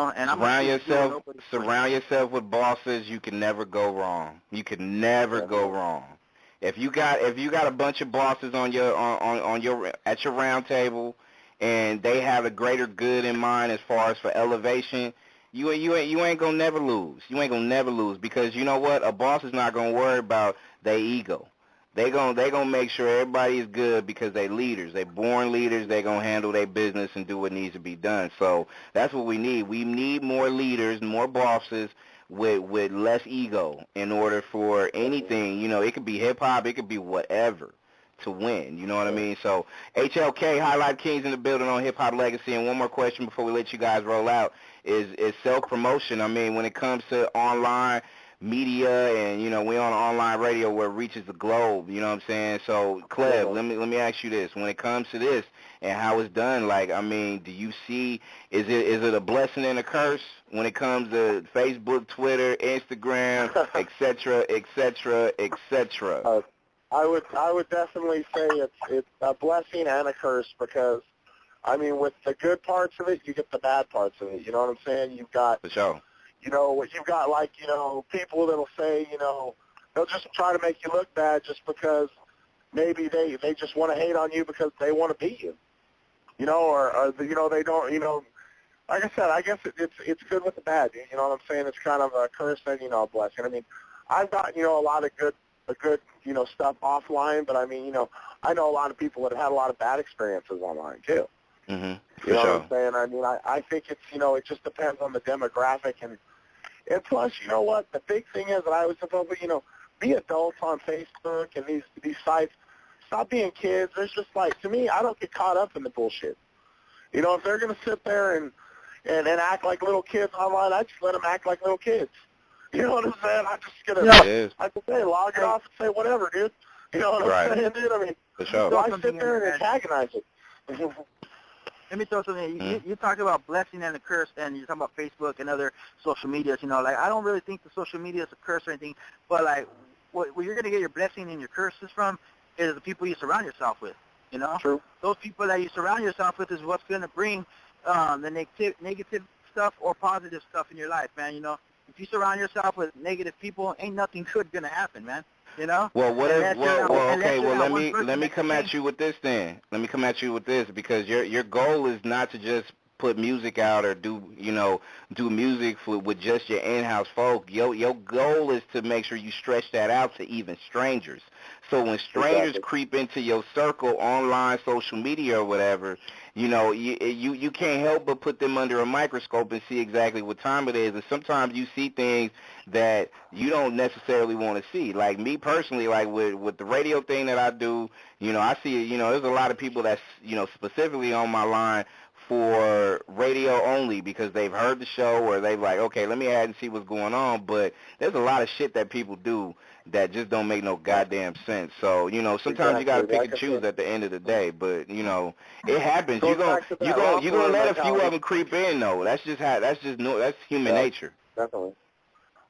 surround yourself with bosses. You can never go wrong. You can never go wrong. If you got a bunch of bosses on your at your round table, and they have a greater good in mind as far as for elevation, you ain't gonna never lose. You ain't gonna never lose, because you know what? A boss is not gonna worry about their ego. They gonna make sure everybody is good, because they leaders. They born leaders. They gonna handle their business and do what needs to be done. So that's what we need. We need more leaders, more bosses with less ego in order for anything. It could be hip hop. It could be whatever to win. You know what I mean? So HLK, HighLife, Kingz in the building on Hip Hop Legacy. And one more question before we let you guys roll out is self-promotion. I mean, when it comes to online media, and we on online radio where it reaches the globe, you know what I'm saying? So Cleb, let me ask you this: when it comes to this and how it's done, like, I mean, do you see, is it a blessing and a curse when it comes to Facebook, Twitter, Instagram, etc., etc., etc.? I would definitely say it's a blessing and a curse because, I mean, with the good parts of it, you get the bad parts of it. You know what I'm saying? You've got, For sure. you know, you've got like, you know, people that'll say, you know, they'll just try to make you look bad just because maybe they just want to hate on you because they want to beat you. You know, or you know, they don't, you know, like I said, I guess it's good with the bad. You know what I'm saying? It's kind of a curse and, you know, a blessing. I mean, I've gotten, you know, a lot of good, you know, stuff offline, but I mean, you know, I know a lot of people that have had a lot of bad experiences online too. Mm-hmm. You know what I'm saying? I mean, I think it's, you know, it just depends on the demographic, and plus, you know what, the big thing is that I was supposed to, you know, be adults on Facebook and these sites. Stop being kids. There's just like, to me, I don't get caught up in the bullshit. You know, if they're going to sit there and act like little kids online, I just let them act like little kids. You know what I'm saying? I just get I can say, log it off and say whatever, dude. You know what I'm saying, dude? I mean, For sure. so I sit there and antagonize it. Let me throw something. You talked about blessing and a curse, and you're talking about Facebook and other social medias. You know, like, I don't really think the social media is a curse or anything, but like what you're going to get your blessing and your curses from is the people you surround yourself with. You know, True. Those people that you surround yourself with is what's going to bring the negative stuff or positive stuff in your life, man. You know, if you surround yourself with negative people, ain't nothing good going to happen, man. You know? Well, let me come at you with this then. Let me come at you with this, because your goal is not to just put music out or do music with just your in-house folk. Your goal is to make sure you stretch that out to even strangers. So when strangers creep into your circle, online, social media, or whatever, you know, you can't help but put them under a microscope and see exactly what time it is. And sometimes you see things that you don't necessarily want to see. Like me personally, like with the radio thing that I do, you know, I see, you know, there's a lot of people that's, you know, specifically on my line for radio only because they've heard the show, or they've like, okay, let me add and see what's going on. But there's a lot of shit that people do that just don't make no goddamn sense. So, you know, sometimes you got to pick and choose at the end of the day. But, you know, it happens. You're gonna let a few of them creep in, though. That's human nature. Definitely.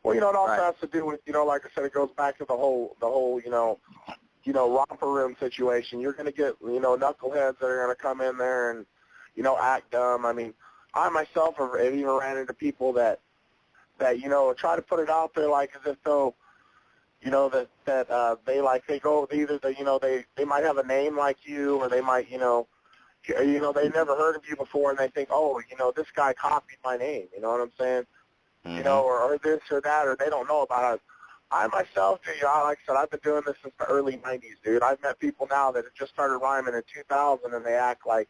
Well, you know, it also has to do with, you know, like I said, it goes back to the whole, you know, romper room situation. You're going to get, you know, knuckleheads that are going to come in there and, you know, act dumb. I mean, I myself have even ran into people that you know, try to put it out there like as if though, you know, that they go either you know, they might have a name like you, or they might, you know, they never heard of you before, and they think, oh, you know, this guy copied my name. You know what I'm saying? You know, or this or that, or they don't know about it. I myself, you know, like I said, I've been doing this since the early 90s, dude. I've met people now that have just started rhyming in 2000, and they act like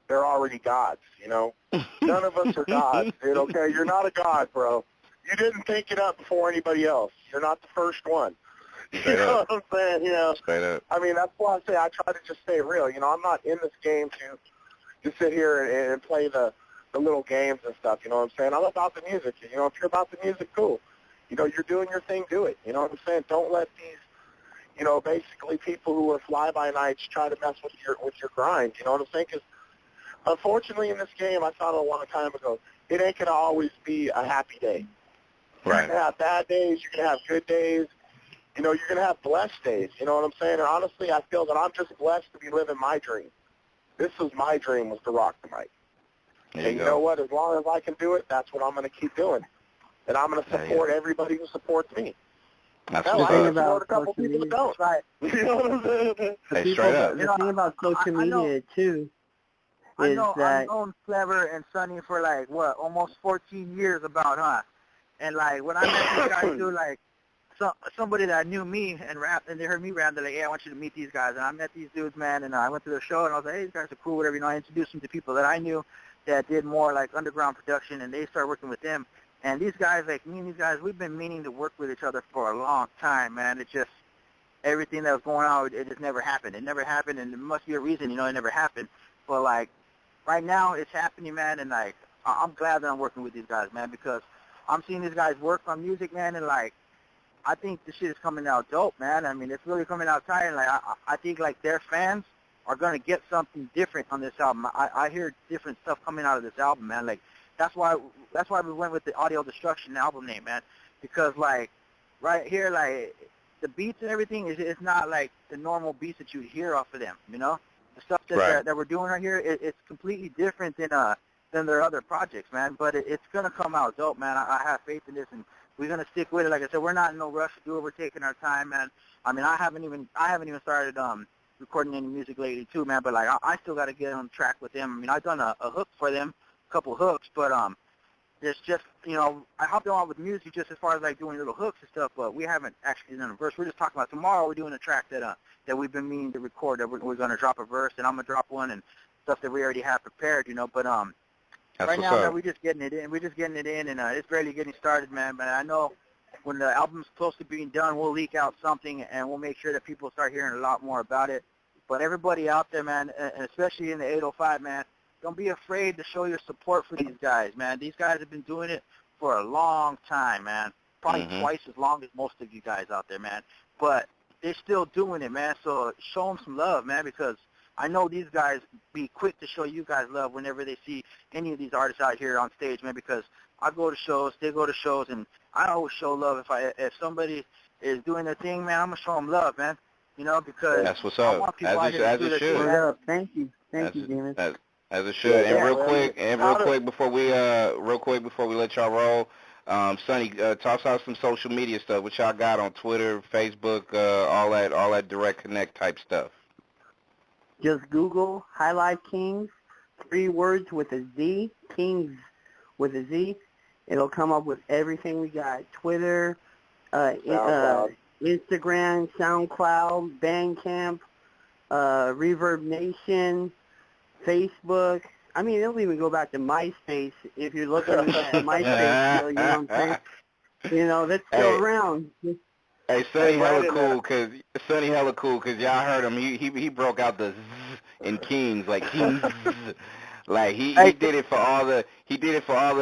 they're already gods, you know. None of us are gods, dude, okay? You're not a god, bro. You didn't think it up before anybody else. You're not the first one. You know what I'm saying? You know, I mean, that's why I say I try to just stay real. You know, I'm not in this game to sit here and play the little games and stuff, you know what I'm saying? I'm about the music. You know, if you're about the music, cool. You know, you're doing your thing, do it. You know what I'm saying? Don't let these, you know, basically people who are fly-by-nights try to mess with your grind. You know what I'm saying? Because unfortunately in this game, I thought a long time ago, it ain't going to always be a happy day. You're going to have bad days. You're going to have good days. You know, you're going to have blessed days. You know what I'm saying? And honestly, I feel that I'm just blessed to be living my dream. This was my dream, was to rock the mic. And you know what? As long as I can do it, that's what I'm going to keep doing. And I'm going to support everybody who supports me. Hell, I support a couple people that don't. Right. You know what I'm saying? The thing about social media, too, is I've known Clever and Sonny for, like, almost 14 years about, huh? And, like, when I met these guys, too, like, somebody that knew me and rap, and they heard me rap, they're like, hey, I want you to meet these guys. And I met these dudes, man, and I went to their show, and I was like, hey, these guys are cool, whatever. You know, I introduced them to people that I knew that did more, like, underground production, and they started working with them. And these guys, like me and these guys, we've been meaning to work with each other for a long time, man. It just, everything that was going on, it just never happened. It never happened, and there must be a reason, you know, it never happened. But, like, right now, it's happening, man, and, like, I'm glad that I'm working with these guys, man, because I'm seeing these guys work on music, man, and, like, I think this shit is coming out dope, man. I mean, it's really coming out tight, and, like, I think, like, their fans are going to get something different on this album. I hear different stuff coming out of this album, man. Like, that's why we went with the Audio Destruction album name, man, because, like, right here, like, the beats and everything is not like the normal beats that you hear off of them. You know, the stuff that we're doing right here, it's completely different than their other projects, man. But it's gonna come out dope, man. I have faith in this, and we're gonna stick with it. Like I said, we're not in no rush to do it. We're taking our time, man. I mean, I haven't even started recording any music lately too, man. But like, I still got to get on track with them. I mean, I've done a hook for them, a couple hooks, but there's just, I hopped on with music just as far as like doing little hooks and stuff. But we haven't actually done a verse. We're just talking about tomorrow. We're doing a track that we've been meaning to record. That we're gonna drop a verse, and I'm gonna drop one and stuff that we already have prepared, But right now, man, we're just getting it in. We're just getting it in, and it's barely getting started, man. But I know when the album's close to being done, we'll leak out something, and we'll make sure that people start hearing a lot more about it. But everybody out there, man, and especially in the 805, man, don't be afraid to show your support for these guys, man. These guys have been doing it for a long time, man. Probably twice as long as most of you guys out there, man. But they're still doing it, man. So show them some love, man, because I know these guys be quick to show you guys love whenever they see any of these artists out here on stage, man, because I go to shows, they go to shows, and I always show love. If somebody is doing their thing, man, I'm going to show them love, man, because that's what's up. I want people out here to do their thing, man. Thank you, Demon. As it should. And real quick before we let y'all roll, Sonny, toss out some social media stuff. What y'all got on Twitter, Facebook, all that direct connect type stuff. Just Google HighLife Kingz, 3 words with a Z, Kingz with a Z. It'll come up with everything we got. Twitter, Instagram, SoundCloud, Bandcamp, Reverb Nation, Facebook. I mean, it'll even go back to MySpace if you're looking at MySpace still, you know what I'm saying? That's still around. Hey, Sonny hella cool cause y'all heard him. He broke out the Z in Kingz, like Kingz. Like he did it for all the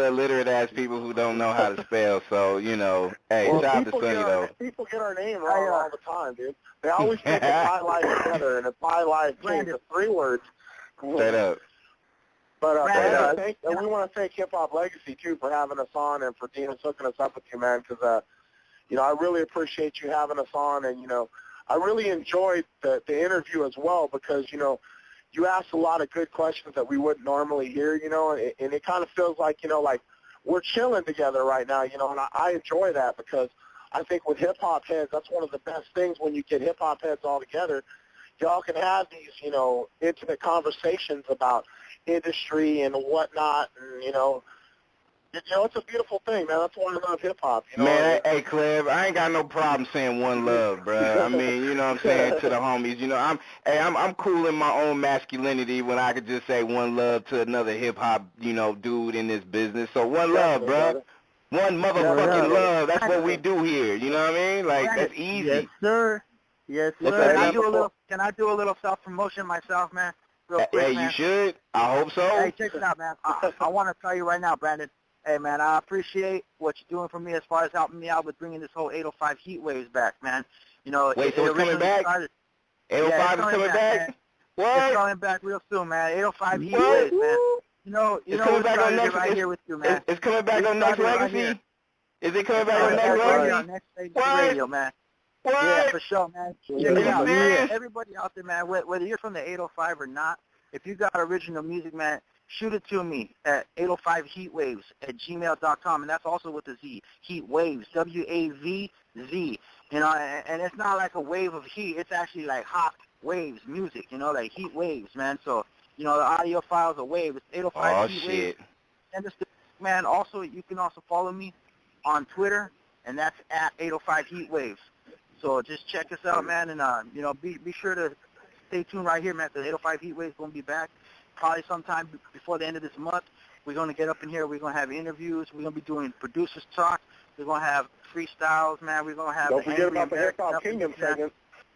illiterate ass people who don't know how to spell. So shout out to Sonny though. People get our name wrong all the time, dude. They always think it's HighLife together, and it's HighLife Kingz. It's 3 words. Straight up. But we want to thank Hip Hop Legacy too for having us on and for Dean hooking us up with you, man. Because I really appreciate you having us on, and I really enjoyed the interview as well because you asked a lot of good questions that we wouldn't normally hear, and it kind of feels like like we're chilling together right now, and I enjoy that because I think with hip hop heads, that's one of the best things when you get hip hop heads all together. Y'all can have these intimate conversations about industry and whatnot, and it's a beautiful thing, man. That's why I love hip-hop. Man, hey, Cleb, I ain't got no problem saying one love, bro. I mean, you know what I'm saying, to the homies. I'm cool in my own masculinity when I could just say one love to another hip-hop, dude in this business. So one love, bro. One motherfucking love. That's what we do here. You know what I mean? Like, that's easy. Yes, sir. Yes, sir. Can I do a little self-promotion myself, man? Real quick, hey, man. You should. I hope so. Hey, check it out, man. I want to tell you right now, Brandon. Hey, man, I appreciate what you're doing for me as far as helping me out with bringing this whole 805 Heat Waves back, man. Wait, so it's coming back? 805 is coming back? Man. What? It's coming back real soon, man. 805 Heat Waves, man. It's coming back on Next. Right here with you, man. It's coming back on Nexxlegacy. Is it coming back on Nexxlegacy? Nexxlegacy Radio, man. What? Yeah, for sure, man. Check it out. Serious? Everybody out there, man, whether you're from the 805 or not, if you got original music, man, shoot it to me at 805heatwaves@gmail.com, and that's also with a Z. Heat Waves, W-A-V-Z. And it's not like a wave of heat. It's actually like hot waves music, like heat waves, man. So, the audio file's a wave. It's 805 Heat Waves. And this, man, also, you can also follow me on Twitter, and that's at 805 Heat Waves. So just check us out, man, and, be sure to stay tuned right here, man. The 805 Heat Waves going to be back probably sometime before the end of this month. We're going to get up in here. We're going to have interviews. We're going to be doing producers talk. We're going to have freestyles, man. We're going to have Don't forget about the Hip Hop Kingdom segment.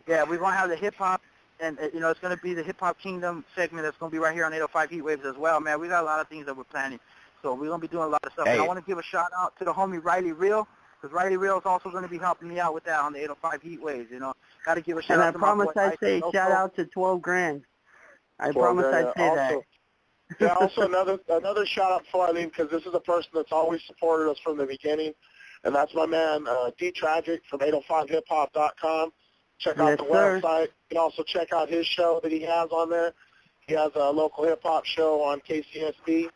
Yeah, we're going to have the hip hop, and it's going to be the Hip Hop Kingdom segment that's going to be right here on 805 Heat Waves as well, man. We got a lot of things that we're planning, so we're going to be doing a lot of stuff. Hey. And I want to give a shout out to the homie Riley Real, because Riley Real is also going to be helping me out with that on the 805 Heat Waves. Got to give a shout out to my boy. And I promise I say shout out to 12 grand. I promise I say that. Yeah, also another shout out before I leave, because this is a person that's always supported us from the beginning. And that's my man, D-Tragic from 805hiphop.com. Check out the website. You can also check out his show that he has on there. He has a local hip-hop show on KCSB.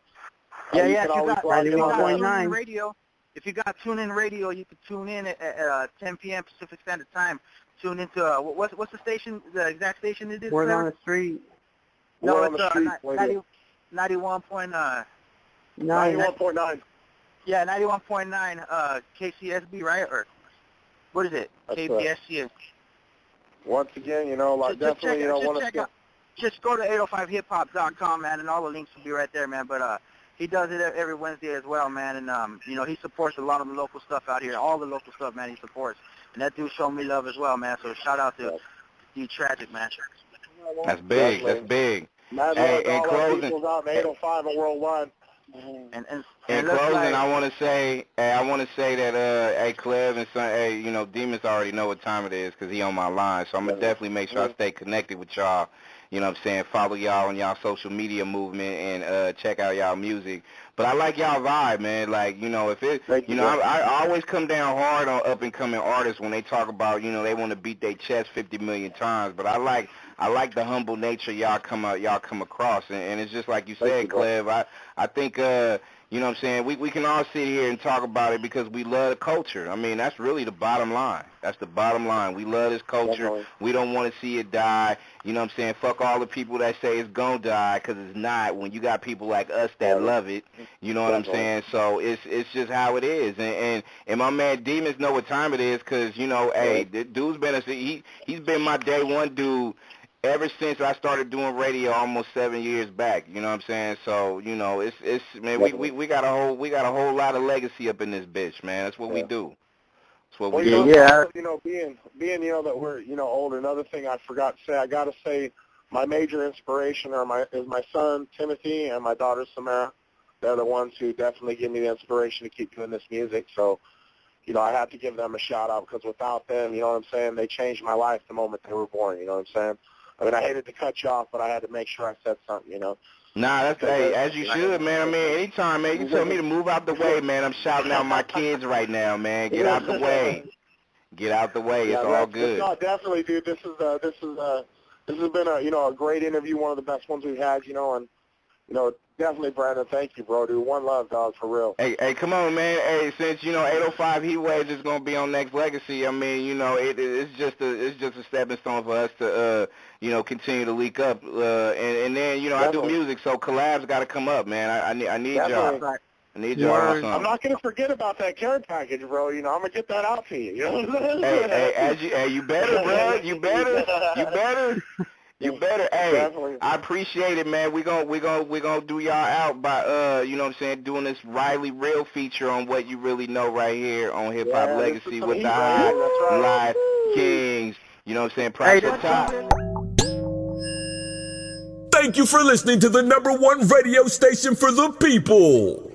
Yeah, if you got TuneIn Radio, if you got TuneIn Radio, you can tune in at 10 p.m. Pacific Standard Time. Tune into, what's the station, the exact station it is? Word on the Street. No, it's 91.9. 91.9. Yeah, 91.9 KCSB, right? Or what is it? KBSC. Once again, definitely, just go to 805hiphop.com, man, and all the links will be right there, man. But he does it every Wednesday as well, man, and he supports a lot of the local stuff out here, all the local stuff, man. He supports, and that dude showed me love as well, man. So shout out to D-Tragic, man. That's big. That's big. Hey, in closing, out in 805 and worldwide. In closing, I want to say that, hey, Clev and son, hey, Demons already know what time it is because he on my line, so I'm going to definitely make sure I stay connected with y'all, follow y'all on y'all social media movement and check out y'all music. But I like y'all vibe, man, if it, I always come down hard on up-and-coming artists when they talk about, they want to beat their chest 50 million times, but I like the humble nature y'all come across, and it's just like you said, Clev. I think we can all sit here and talk about it because we love the culture. I mean, that's really the bottom line. That's the bottom line. We love this culture. Definitely. We don't want to see it die. Fuck all the people that say it's gonna die because it's not. When you got people like us that love it, you know what I'm saying? So it's just how it is. And my man Demons know what time it is because hey, the dude's been he's been my day one dude ever since I started doing radio almost 7 years back. You know what I'm saying? So it's man, we got a whole lot of legacy up in this bitch, man. That's what we do. That's what we do. Being that we're older. Another thing I forgot to say, I got to say, my major inspiration is my son Timothy and my daughter Samara. They're the ones who definitely give me the inspiration to keep doing this music. So, I have to give them a shout out because without them, they changed my life the moment they were born. You know what I'm saying? I mean, I hated to cut you off, but I had to make sure I said something. Nah, that's as you should, man. I mean, anytime, man, you tell me to move out the way, man. I'm shouting out my kids right now, man. Get out the way. Get out the way. It's all good. No, definitely, dude. This has been a great interview, one of the best ones we've had, and definitely, Brandon. Thank you, bro, dude. One love, dog, for real. Hey, come on, man. Hey, since 805 Heat Waves is gonna be on Nexxlegacy, I mean, it's just a stepping stone for us to continue to leak up. And then I do music, so collabs got to come up, man. I need y'all. Right. I need y'all. I'm not gonna forget about that care package, bro. I'm gonna get that out to you. You better, bro. You better. You better, hey, Definitely. I appreciate it, man. We gonna do y'all out by doing this Riley Real feature on What You Really Know right here on Hip Hop Legacy with the HighLife Kingz. Price at top. Thank you for listening to the #1 radio station for the people.